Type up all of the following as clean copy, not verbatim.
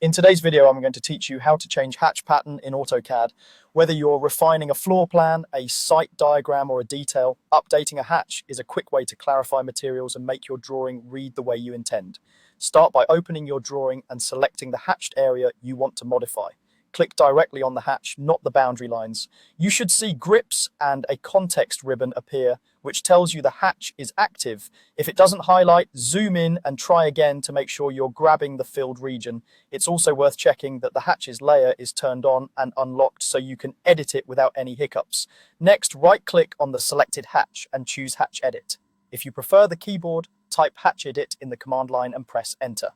In today's video, I'm going to teach you how to change hatch pattern in AutoCAD. Whether you're refining a floor plan, a site diagram, or a detail, updating a hatch is a quick way to clarify materials and make your drawing read the way you intend. Start by opening your drawing and selecting the hatched area you want to modify. Click directly on the hatch, not the boundary lines. You should see grips and a context ribbon appear, which tells you the hatch is active. If it doesn't highlight, zoom in and try again to make sure you're grabbing the filled region. It's also worth checking that the hatches layer is turned on and unlocked so you can edit it without any hiccups. Next, right-click on the selected hatch and choose Hatch Edit. If you prefer the keyboard, type Hatch Edit in the command line and press Enter.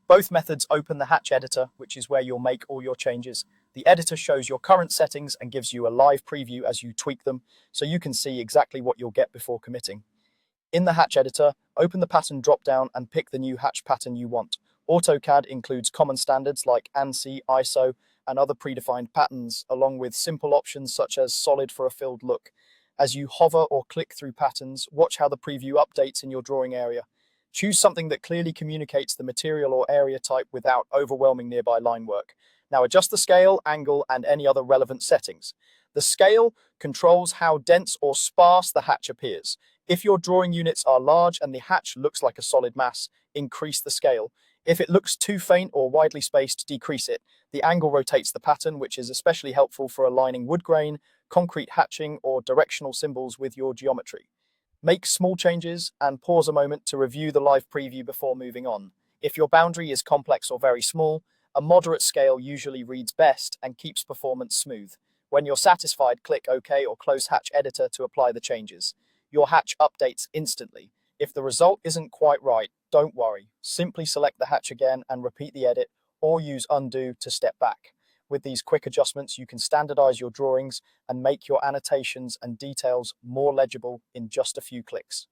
Both methods open the hatch editor, which is where you'll make all your changes. The editor shows your current settings and gives you a live preview as you tweak them, so you can see exactly what you'll get before committing. In the hatch editor, open the pattern dropdown and pick the new hatch pattern you want. AutoCAD includes common standards like ANSI, ISO, and other predefined patterns, along with simple options such as solid for a filled look. As you hover or click through patterns, watch how the preview updates in your drawing area. Choose something that clearly communicates the material or area type without overwhelming nearby line work. Now adjust the scale, angle, and any other relevant settings. The scale controls how dense or sparse the hatch appears. If your drawing units are large and the hatch looks like a solid mass, increase the scale. If it looks too faint or widely spaced, decrease it. The angle rotates the pattern, which is especially helpful for aligning wood grain, concrete hatching, or directional symbols with your geometry. Make small changes and pause a moment to review the live preview before moving on. If your boundary is complex or very small, a moderate scale usually reads best and keeps performance smooth. When you're satisfied, click OK or close Hatch Editor to apply the changes. Your hatch updates instantly. If the result isn't quite right, don't worry. Simply select the hatch again and repeat the edit, or use Undo to step back. With these quick adjustments, you can standardize your drawings and make your annotations and details more legible in just a few clicks.